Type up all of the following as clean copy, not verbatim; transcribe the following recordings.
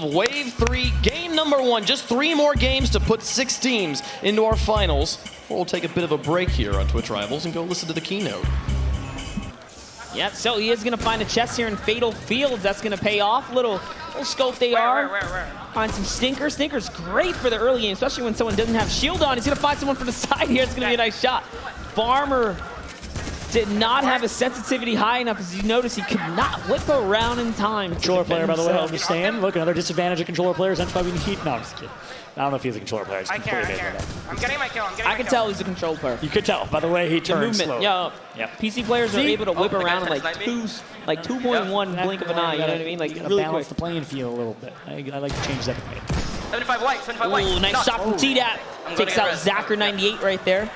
Wave 3, game number 1. Just 3 more games to put 6 teams into our finals. We'll take a bit of a break here on Twitch Rivals and go listen to the keynote. Yep, so he is going to find a chest here in Fatal Fields. That's going to pay off. Little scope they are. Find some stinkers. Stinker's great for the early game, especially when someone doesn't have shield on. He's going to find someone from the side here. It's going to be a nice shot. Farmer did not have his sensitivity high enough. As you notice, he could not whip around in time. Controller player, by the way, I understand. Look, another disadvantage of controller players. That's why we need heat. No, I'm just kidding. I don't know if he's a controller player. I care. I'm getting my kill. I can tell he's a control player. You could tell by the way he turns slow. Yeah. PC players are able to whip around in like 2.1 blink of an eye. You know what I mean? Like really balance quick. the playing field a little bit. I like to change that. 75 white. 75 white. Ooh, nice shot from T-Dat. Takes out Zacher98 right there.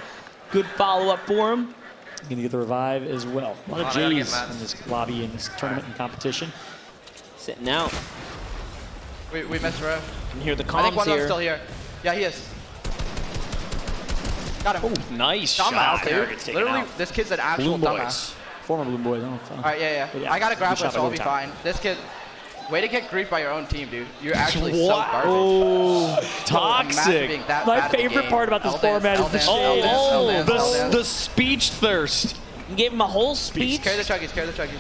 Good follow-up for him. He's going to get the revive as well. A lot of J's in this lobby, in this tournament and competition. Sitting out. We messed around. You can hear the comms I think one of here. them's still here. Yeah, he is. Got him. Ooh, nice Dumbass, shot. dude. Literally, this kid's an actual Bloom dumbass. Boys. Former Bloom Boys. All right, yeah. I got a grappler, so I'll be fine. This kid, way to get griefed by your own team, dude. You're actually so garbage. Oh, toxic. My favorite part about this format is the shade. The speech thirst. You gave him a whole speech. Carry the chuggies, carry the chuggies.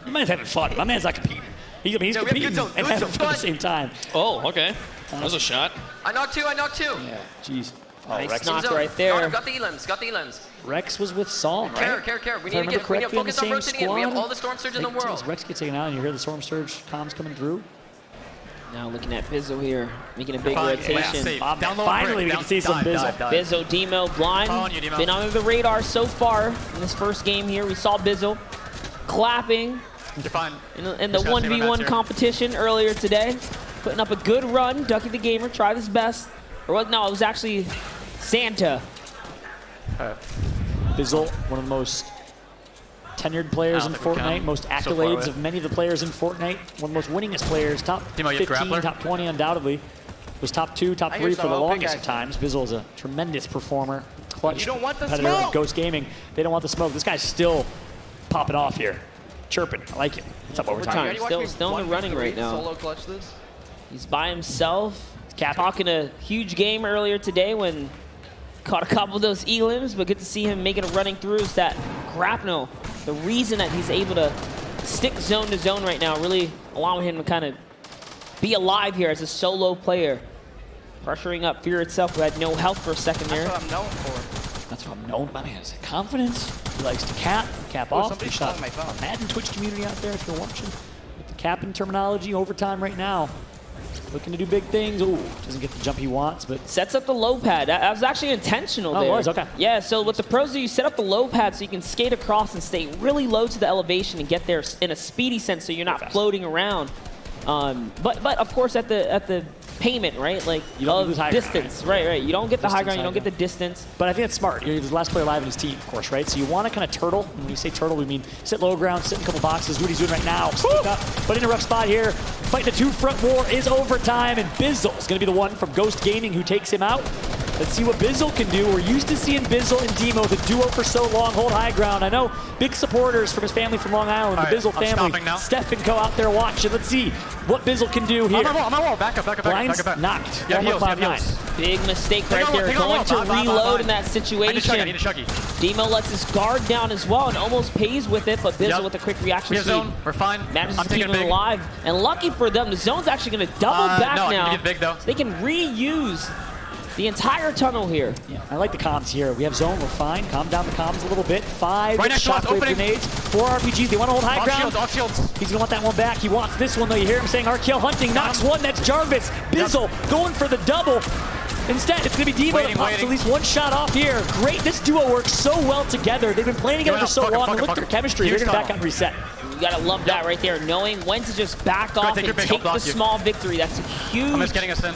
My man's having fun. My man's not competing. He's competing and having fun at the same time. Oh, okay. That was a shot. I knocked 2. Yeah, jeez. Nice Rex knock right there. Got the elims. Rex was with Psalm, right? Care. We need to focus on rotating in. We have all the Storm Surge in the world. Rex gets taken out and you hear the Storm Surge comms coming through. Now looking at Bizzle here, making a big rotation. Finally, we can see some Bizzle. Bizzle, Demo, blind. Been under the radar so far in this first game here. We saw Bizzle clapping in the 1v1 competition earlier today. Putting up a good run. Ducky the Gamer tried his best. Or what? No, it was actually Santa. Bizzle, one of the most tenured players in Fortnite, most accolades of many of the players in Fortnite, one of the most winningest players, top 15, top 20 undoubtedly. Was top 2, top 3 for the longest of times. Bizzle is a tremendous performer, clutch competitor of Ghost Gaming. They don't want the smoke. This guy's still popping off here, chirping. I like it. What's up overtime? Still in the running right now. Solo clutch this. He's by himself. Talking a huge game earlier today when caught a couple of those elims, but good to see him making a running through. Is that grapnel, the reason that he's able to stick zone to zone right now, really allowing him to kind of be alive here as a solo player. Pressuring up Fear itself, who had no health for a second there. That's what I'm known for. That's what I'm known by. Man, is confidence. He likes to cap off. Somebody's calling my phone. Madden Twitch community out there, if you're watching. With the capping terminology, overtime right now. Looking to do big things. Ooh, doesn't get the jump he wants, but sets up the low pad. That was actually intentional there. Oh, it was? Okay. Yeah, so what the pros do, you set up the low pad so you can skate across and stay really low to the elevation and get there in a speedy sense so you're not floating around. But of course at the payment, right? Like you don't lose high distance, ground, right? You don't get the high ground, you don't get the distance. But I think it's smart. You're the last player alive in his team, of course, right? So you want to kind of turtle. And when we say turtle, we mean sit low ground, sit in a couple boxes. What he's doing right now, sneak up, but in a rough spot here. Fighting a 2-front war is overtime, and Bizzle is going to be the one from Ghost Gaming who takes him out. Let's see what Bizzle can do. We're used to seeing Bizzle and Demo, the duo for so long, hold high ground. I know big supporters from his family from Long Island, the Bizzle family. Steph and Co out there watching. Let's see what Bizzle can do here. I'm on wall. Back up. Blind's knocked. Yeah, heals. Big mistake right there. Going to reload in that situation. I need a chuggy. Demo lets his guard down as well and almost pays with it, but Bizzle with a quick reaction. We have zone. We're fine. Manages to keep him alive. And lucky for them, the zone's actually going to double back now. I need to get big, though. So they can reuse the entire tunnel here. Yeah, I like the comms here. We have zone, we're fine. Calm down the comms a little bit. 5 right shockwave grenades, 4 RPGs. They want to hold high ground. Off shields. He's going to want that one back. He wants this one, though. You hear him saying RKL hunting. Knocks one. That's Jarvis. Bizzle going for the double. Instead, it's going to be Devo that pops at least one shot off here. Great. This duo works so well together. They've been playing together for so long. And look at their chemistry. They're going to back out and reset. You got to love that right there. Knowing when to just back off and take the small victory. That's a huge I'm just getting us in.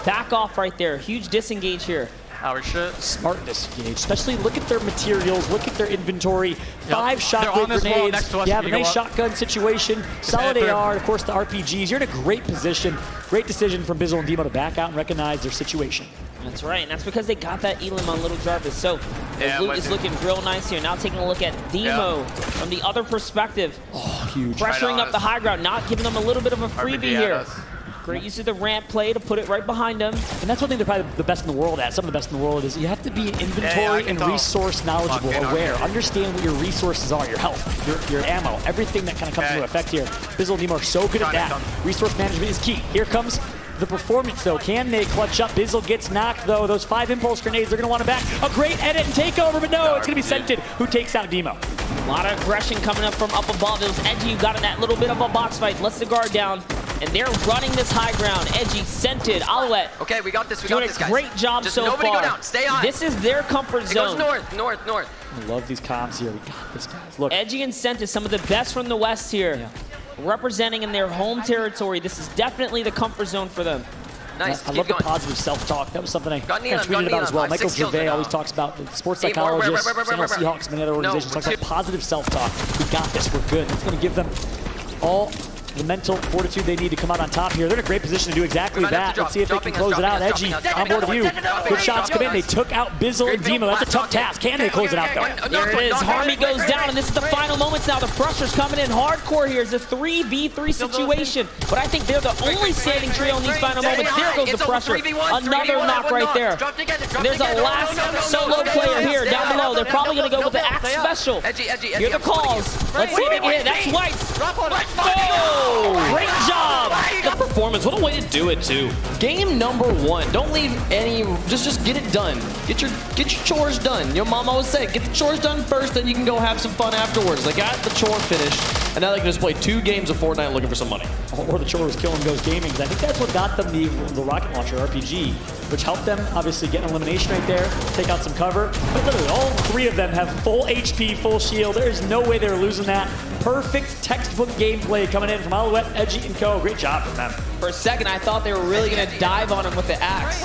Back off right there. Huge disengage here. Our shit. Smart disengage. Especially look at their materials, look at their inventory. 5 shockwave grenades. You have a nice shotgun situation. Solid AR, of course the RPGs. You're in a great position. Great decision from Bizzle and Demo to back out and recognize their situation. That's right, and that's because they got that elim on Little Jarvis. So loot is looking real nice here. Now taking a look at Demo from the other perspective. Oh, huge. Pressuring up the high ground, not giving them a little bit of a freebie here. Great use of the ramp play to put it right behind him. And that's one thing they're probably the best in the world at. Some of the best in the world is you have to be inventory and resource knowledgeable, aware. Understand what your resources are, your health, your ammo, everything that kind of comes into effect here. Bizzle and Nemo are so good at that. Resource management is key. Here comes the performance, though. Can they clutch up? Bizzle gets knocked, though. Those 5 impulse grenades, they're going to want it back. A great edit and takeover, but no, it's going to be Scented, who takes out Demo. A lot of aggression coming up from up above. It was Edgy who got in that little bit of a box fight, lets the guard down, and they're running this high ground. Edgy, Scented, Alouette. Okay, we got this, we got this, guys. Doing a great job just so far. Nobody go down, stay on. This is their comfort zone. It goes north. I love these comms here. We got this, guys. Look. Edgy and Scented, some of the best from the West here. Yeah. Representing in their home territory. This is definitely the comfort zone for them. Nice, I love the positive self-talk. That was something I kind of got tweeted about as well. Neon. Michael Gervais always talks about, the sports psychologist, Seattle Seahawks, many other organizations talk about positive self-talk. We got this, we're good. It's going to give them all the mental fortitude they need to come out on top here. They're in a great position to do exactly that. Let's see if they can close it out. Edgy on board with you. Good shots come in. They took out Bizzle and Demo. That's a tough task. Can they close it out, though? There it is. Harmy goes down, and this is the final moments now. The pressure's coming in hardcore here. It's a 3v3 situation, but I think they're the only standing trio in these final moments. There goes the pressure. Another knock right there. And there's a last solo player here down below. They're probably going to go with the Axe Special. Here are the calls. Let's see if they can hit. That's White. Oh! Great job! The performance, what a way to do it too. Game number 1, don't leave any, just get it done. Get your chores done. Your mom always said, get the chores done first, then you can go have some fun afterwards. They got the chore finished, and now they can just play 2 games of Fortnite looking for some money. Or the chore was killing Ghost Gaming, because I think that's what got them the rocket launcher RPG, which helped them obviously get an elimination right there, take out some cover. But literally all 3 of them have full HP, full shield. There's no way they're losing that. Perfect textbook gameplay coming in from Alouette, Edgy, and Co. Great job from them. For a second, I thought they were really going to dive on him with the axe.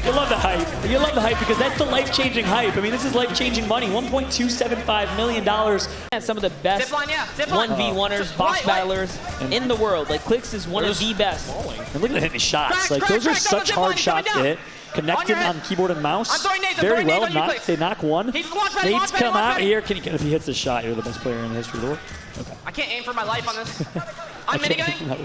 You love the hype. You love the hype because that's the life-changing hype. I mean, this is life-changing money. $1.275 million. And some of the best 1v1ers, box battlers in the world. Like, Clix is one of the best. And look at him hitting these shots. Like, those are such hard shots to hit. Connected on keyboard and mouse. Very well. They knock one. Nate's come out here. If he hits the shot, you're the best player in the history of the world. Okay. I can't aim for my life on this. I'm minigunning.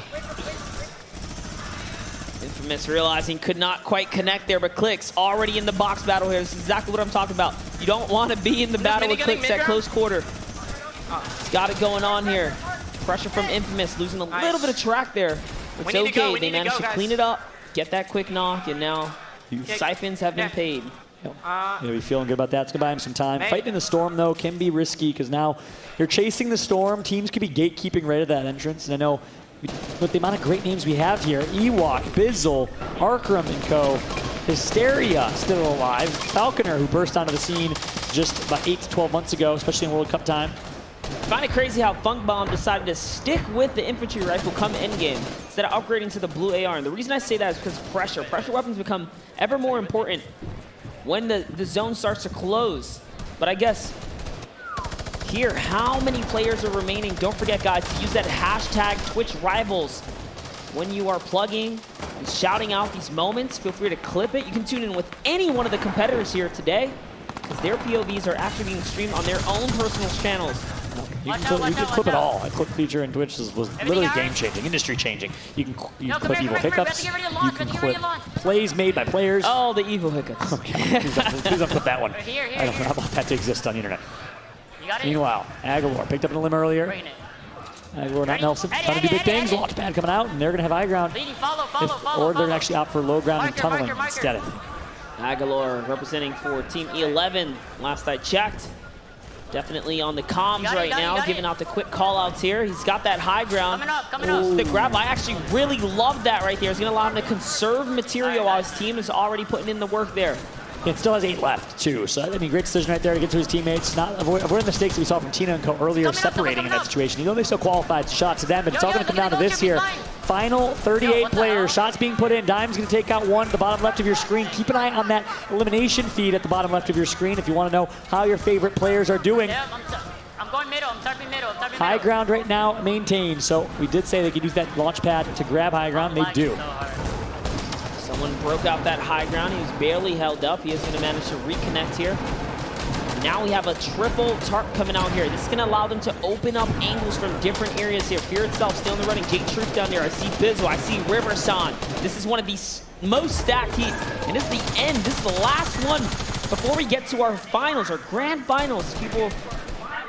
Infamous realizing could not quite connect there, but Clix already in the box battle here. This is exactly what I'm talking about. You don't want to be in the battle with Clix at close quarter. He's got it going on here. Pressure from Infamous, losing a little bit of track there. It's okay. They managed to clean it up, get that quick knock, and now siphons have been paid. Yeah, be feeling good about that. It's going to buy him some time. Fighting in the storm, though, can be risky because now you're chasing the storm. Teams could be gatekeeping right at that entrance. And I know with the amount of great names we have here, Ewok, Bizzle, Arkram and Co., Hysteria still alive, Falconer, who burst onto the scene just about 8 to 12 months ago, especially in World Cup time. I find it crazy how Funk Bomb decided to stick with the infantry rifle come endgame instead of upgrading to the blue AR. And the reason I say that is because pressure. Pressure weapons become ever more important when the zone starts to close. But I guess here, how many players are remaining? Don't forget, guys, to use that hashtag TwitchRivals when you are plugging and shouting out these moments. Feel free to clip it. You can tune in with any one of the competitors here today because their POVs are actually being streamed on their own personal channels. You can clip it all. A clip feature in Twitch was literally game-changing, industry-changing. You can clip evil hiccups. You can clip plays made by players. Oh, the evil hiccups. Okay, please don't clip that one. I don't know about that to exist on the internet. Meanwhile, Aguilar picked up an limb earlier. Aguilar, not Nelson, trying to do big things. Launchpad coming out, and they're going to have high ground. Or they're going to actually opt for low ground and tunneling instead, I think. Aguilar representing for Team E11, last I checked. Definitely on the comms right now, giving out the quick call-outs here. He's got that high ground. Coming up. The grab, I actually really love that right there. It's going to allow him to conserve material while his team is already putting in the work there. It still has 8 left, too. So, I mean, great decision right there to get to his teammates. Not avoiding the mistakes that we saw from Tina and Co. earlier, separating in that situation. You know they still qualified shots to them, but it's all going to come down to this here. Final 38 players. Shots being put in. Dime's going to take out one at the bottom left of your screen. Keep an eye on that elimination feed at the bottom left of your screen if you want to know how your favorite players are doing. I'm going middle. I'm targeting middle. High ground right now maintained. So we did say they could use that launch pad to grab high ground. They do. Someone broke out that high ground. He was barely held up. He is going to manage to reconnect here. Now we have a triple tarp coming out here. This is going to allow them to open up angles from different areas here. Fear itself still in the running. Jake Truth down there. I see Bizzle. I see Riverson. This is one of the most stacked heat. And this is the end. This is the last one before we get to our finals, our grand finals. People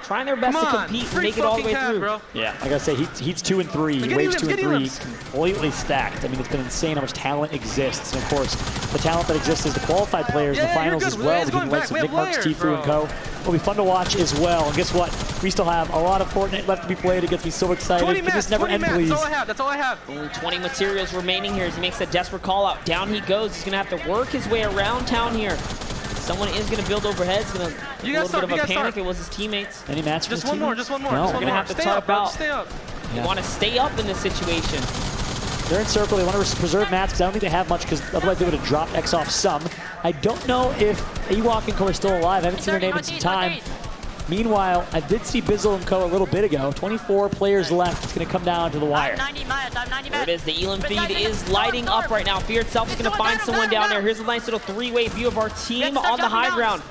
trying their best to compete and make it all the way through. Bro. Yeah, like I say, Heat's 2 and 3, Waves 2 and 3, completely stacked. I mean, it's been insane how much talent exists. And of course, the talent that exists is the qualified players in the finals as well. Between the likes of Nick Marks, Tfue, and co. It'll be fun to watch as well. And guess what? We still have a lot of Fortnite left to be played. It gets me so excited. 20 minutes, this never end, please. That's all I have. That's all I have. Only 20 materials remaining here as he makes that desperate call out. Down he goes. He's going to have to work his way around town here. Someone is going to build overhead. It's going to be a little bit of a panic. It was his teammates. Any match? Just one more. Just one more. No. Just They're one going to more. have to tarp out. Stay up. They want to stay up in this situation. They're in circle. They want to preserve mats because I don't think they have much because otherwise they would have dropped X off some. I don't know if Ewok and Co are still alive. I haven't seen their name in some time. Meanwhile, I did see Bizzle and Co a little bit ago. 24 players left. It's going to come down to the wire. There it is. The Elam feed is lighting up right now. Fear itself is going to find someone down there. Here's a nice little three-way view of our team on the high ground.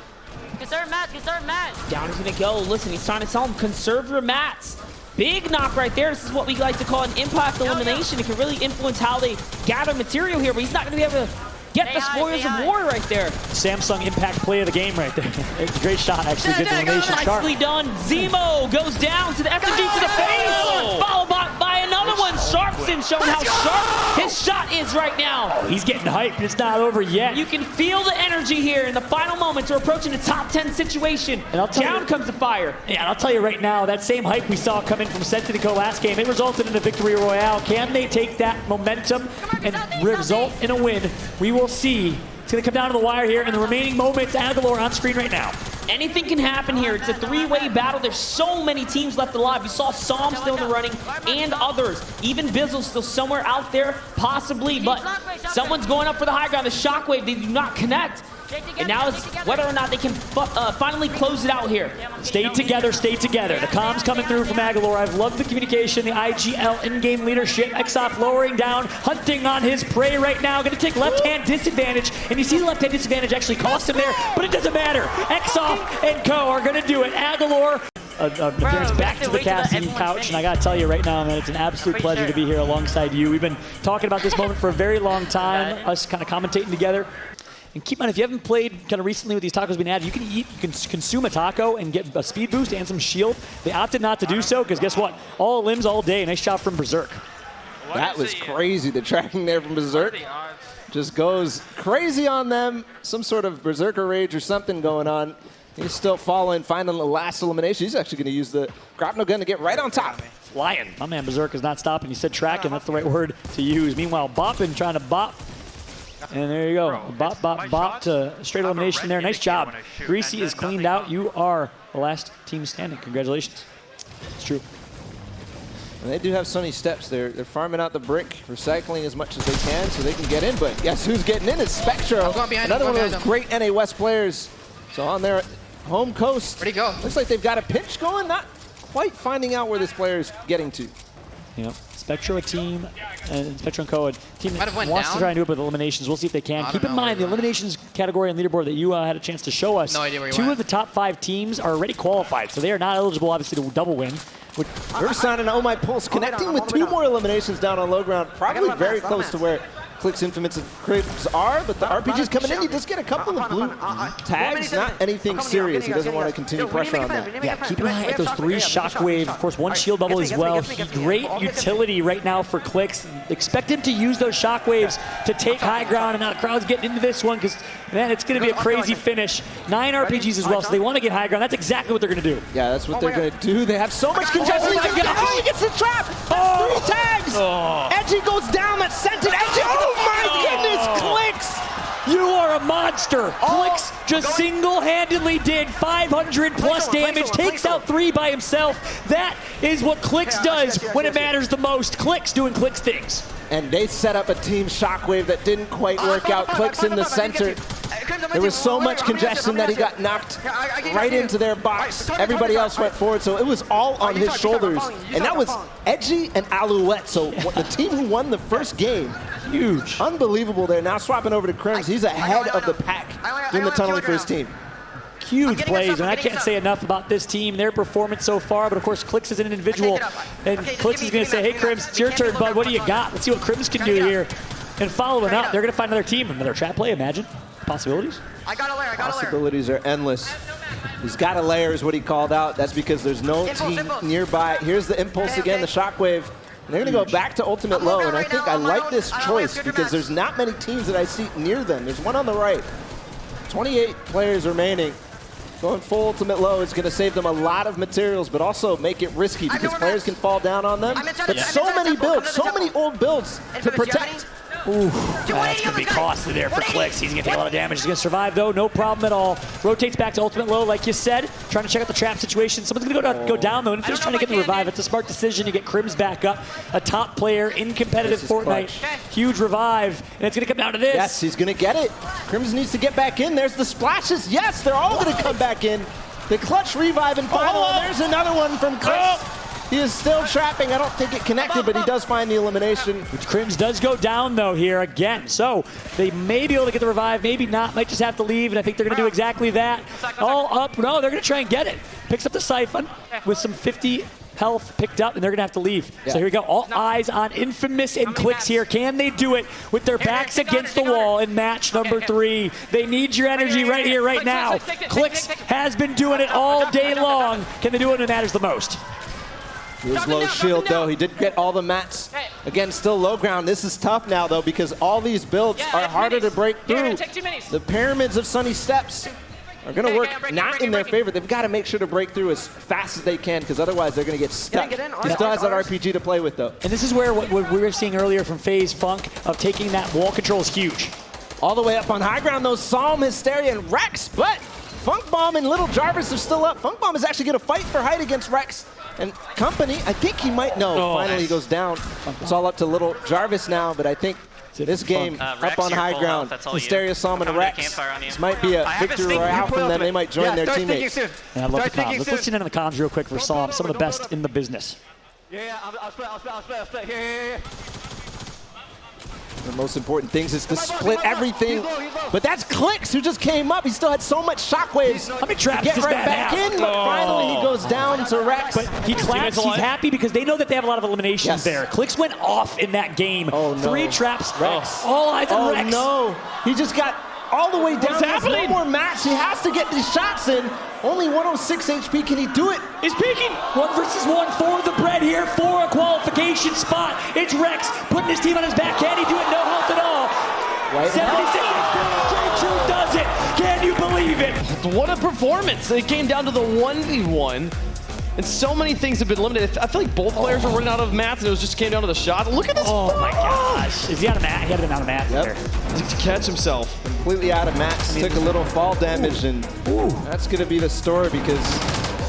Conserve mats. Down he's going to go. Listen, he's trying to tell him, conserve your mats. Big knock right there. This is what we like to call an impact elimination. It can really influence how they gather material here, but he's not going to be able to get the spoils of war right there. Samsung impact play of the game right there. It's a great shot, actually. Good elimination. Nicely done. Zemo goes down to the FMG to the face. Followed by another one. Sharpson showing how sharp his shot is right now. Oh, he's getting hyped. It's not over yet. You can feel the energy here in the final moments. We're approaching the top 10 situation. And down comes the fire. Yeah, and I'll tell you right now, that same hype we saw coming from Senti Co last game, it resulted in a Victory Royale. Can they take that momentum and result in a win? We will see. It's going to come down to the wire here in the remaining moments. Aguilar on screen right now. Anything can happen here. It's a three-way battle. There's so many teams left alive. You saw Psalm still in the running and others. Even Bizzle's still somewhere out there, possibly, but someone's going up for the high ground. The Shockwave, they do not connect. And now it's whether or not they can finally close it out here. Stay together, stay together. The comms coming through from Aguilar. I've loved the communication, the IGL in-game leadership. Exoff lowering down, hunting on his prey right now. Going to take left-hand disadvantage. And you see the left-hand disadvantage actually cost him there, but it doesn't matter. Exoff and Co are going to do it. Aguilar appearance back to the casting couch, and I gotta tell you right now, man, it's an absolute pleasure to be here alongside you. We've been talking about this moment for a very long time, us kind of commentating together. And keep in mind, if you haven't played kind of recently with these tacos being added, you can consume a taco and get a speed boost and some shield. They opted not to do so because guess what? All limbs all day. Nice shot from Berserk. That was crazy. The tracking there from Berserk just goes crazy on them. Some sort of Berserker rage or something going on. He's still following, finding the last elimination. He's actually going to use the grapnel gun to get right on top. Flying. My man Berserk is not stopping. He said tracking. That's the right word to use. Meanwhile, Boppin trying to bop. And there you go. Bop, bop, bop to straight elimination there. Nice job. Greasy is cleaned out. You are the last team standing. Congratulations. It's true. And they do have sunny steps. They're farming out the brick, recycling as much as they can so they can get in. But guess who's getting in? It's Spectro. Another one of those great NA West players. So on their home coast. Where'd he go? Looks like they've got a pinch going. Not quite finding out where this player is getting to. Yep. Spectro a team, and Spectro and Co a team that wants down. to try and do it with eliminations. We'll see if they can. Keep in mind, the eliminations category and leaderboard that you had a chance to show us, No idea where you two went. of the top 5 teams are already qualified, so they are not eligible, obviously, to double win. Riverside and Oh My Pulse connecting with 2 more eliminations down on low ground. Probably very close to where Click's Infamous and Cribs are, but the RPG's coming in. You just get a couple of blue tags, not anything serious. He doesn't want to continue pressure on that. Yeah, keep an eye at those 3 Shockwave. Of course, 1 shield bubble as well. Great utility right now for Clicks. Expect him to use those Shockwaves to take high ground, and now the crowd's getting into this one because, man, it's going to be a crazy finish. 9 RPGs as well, so they want to get high ground. That's exactly what they're going to do. Yeah, that's what they're going to do. They have so much congestion. Oh, he gets the trap. That's 3 tags. Edgy goes down. That's sent it. Edgy. Oh, my goodness. Clicks. You are a monster. Clicks just single-handedly did 500 plus damage, takes out 3 by himself. That is what Clicks does when it matters the most. Clicks doing Clicks things. And they set up a team Shockwave that didn't quite work out. Clicks in the center. There was so much congestion that he got knocked right into their box. Everybody else went forward, so it was all on his shoulders. And that was Edgy and Alouette. So the team who won the first game, huge. Unbelievable. They're now swapping over to Crims. He's ahead of the pack doing the tunneling for his team. huge plays, and I can't say enough about this team, their performance so far, but of course Clix is an individual, and Clix is going to say, hey Crims, it's your turn, bud, what do you got? Let's see what Crims can do here. And following up, they're going to find another team, another trap play, imagine. Possibilities? I got a layer, I got a layer. Possibilities are endless. He's got a layer is what he called out. That's because there's no team nearby. Here's the impulse again, the shockwave. And they're going to go back to ultimate low, and I think I like this choice because there's not many teams that I see near them. There's one on the right. 28 players remaining. Going full ultimate low is going to save them a lot of materials, but also make it risky because players can fall down on them. But so many builds, so many old builds to protect. Ooh, that's going to be costly there for Clix. He's going to take a lot of damage. He's going to survive, though. No problem at all. Rotates back to ultimate low, like you said. Trying to check out the trap situation. Someone's going to go down, though. And if he's trying to get the revive, it's a smart decision to get Crims back up. A top player in competitive Fortnite. Huge revive. And it's going to come down to this. Yes, he's going to get it. Crims needs to get back in. There's the splashes. Yes, they're all going to come back in. The clutch revive and final. And there's another one from Clix. He is still trapping. I don't think it connected, but he does find the elimination. Which Crims does go down, though, here again. So they may be able to get the revive, maybe not. Might just have to leave, and I think they're going to do exactly that. All up. No, they're going to try and get it. Picks up the Siphon with some 50 health picked up, and they're going to have to leave. Yeah. So here we go. All eyes on Infamous and Clix here. Can they do it with their backs against the wall in match number 3? They need your energy right here, right now. Clix has been doing it all day long. Can they do it when it matters the most? Here's low shield, though. He did get all the mats. Again, still low ground. This is tough now, though, because all these builds are harder to break through. The pyramids of Sunny Steps are going to work not in their favor. They've got to make sure to break through as fast as they can, because otherwise they're going to get stuck. He still has that RPG to play with, though. And this is where what we were seeing earlier from FaZe Funk of taking that wall control is huge. All the way up on high ground, though, Psalm, Hysteria, and Rex, but Funk Bomb and Little Jarvis are still up. Funk Bomb is actually going to fight for height against Rex and company. I think he might know. Finally, he goes down. It's all up to Little Jarvis now, but I think this game up on high ground. Hysteria, Psalm, and Rex. This might be a Victory Royale from them. They might join their teammates. Yeah, I love the comms. Let's listen in on the comms real quick for Psalm. Some of the best in the business. Yeah, I'll split. Here. The most important things is to split everything. But that's Clix who just came up. He still had so much shockwaves. How many traps get does right that back have? in, but finally he goes down to Rex. But he claps, he's happy because they know that they have a lot of eliminations there. Clix went off in that game. Oh, no. 3 traps, Rex. all eyes on Rex. Oh no, he just got all the way down. There's no more mats. He has to get these shots in. Only 106 HP. Can he do it? He's peeking. 1 versus 1 for the bread here for a qualification spot. It's Rex putting his team on his back. Can he do it? No health at all. 76 J-True does it. Can you believe it? What a performance. It came down to the 1v1. And so many things have been limited. I feel like both players were running out of mats, and it just came down to the shot. Look at this. Oh my gosh. Is he out of mat? He had been out of mats there. To catch himself. Completely out of mats. Took a little fall damage, and that's going to be the story because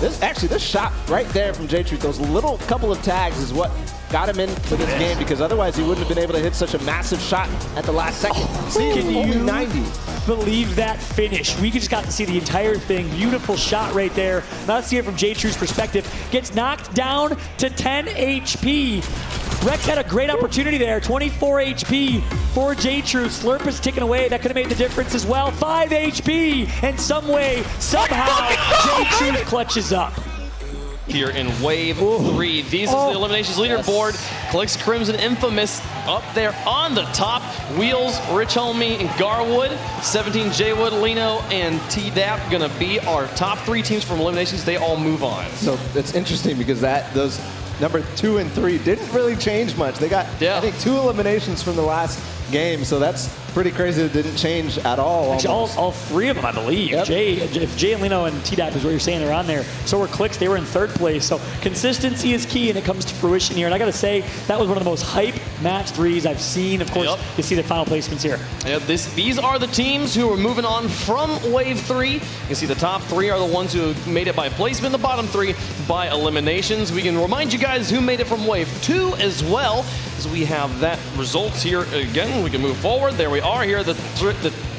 this shot right there from J-Truth, those little couple of tags is what got him into this game, because otherwise he wouldn't have been able to hit such a massive shot at the last second. Can you only 90. believe that finish? We just got to see the entire thing. Beautiful shot right there. Now let's see it from J-Truth's perspective. Gets knocked down to 10 HP. Rex had a great opportunity there. 24 HP for J-Truth. Slurp is taken away. That could have made the difference as well. 5 HP. And some way, somehow, J-Truth clutches up. Here in wave 3. These is the eliminations leaderboard. Clix, Crimson, Infamous up there on the top. Wheels, Rich Homie, and Garwood. 17, Jwood, Lino, and T-Dap gonna be our top 3 teams from eliminations. They all move on. So it's interesting because those number 2 and 3 didn't really change much. They got, I think, 2 eliminations from the last game, so that's pretty crazy. It didn't change at all. Actually, all 3 of them, I believe. Yep. If Jay and Lino and T-Dap is what you're saying, they're on there. So were Clix. They were in 3rd place. So consistency is key, and it comes to fruition here. And I got to say, that was one of the most hype match 3s I've seen. Of course, you see the final placements here. Yeah, these are the teams who are moving on from wave 3. You can see the top 3 are the ones who made it by placement, the bottom 3 by eliminations. We can remind you guys who made it from wave 2 as well, as we have that results here again. We can move forward. There we are here, the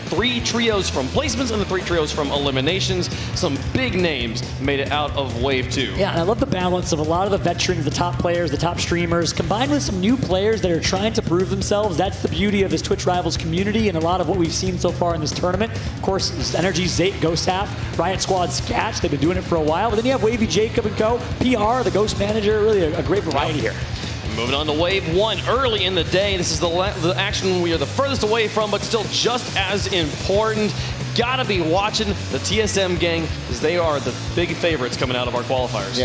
3 trios from placements and the 3 trios from eliminations. Some big names made it out of Wave 2. Yeah, and I love the balance of a lot of the veterans, the top players, the top streamers, combined with some new players that are trying to prove themselves. That's the beauty of this Twitch Rivals community and a lot of what we've seen so far in this tournament. Of course, this Energy, Zate, Ghost Half, Riot Squad, Sketch, they've been doing it for a while. But then you have Wavy Jacob and co, PR, the Ghost Manager, really a great variety here. Moving on to Wave 1 early in the day. This is the action we are the furthest away from, but still just as important. Gotta be watching the TSM gang, as they are the big favorites coming out of our qualifiers. Yeah.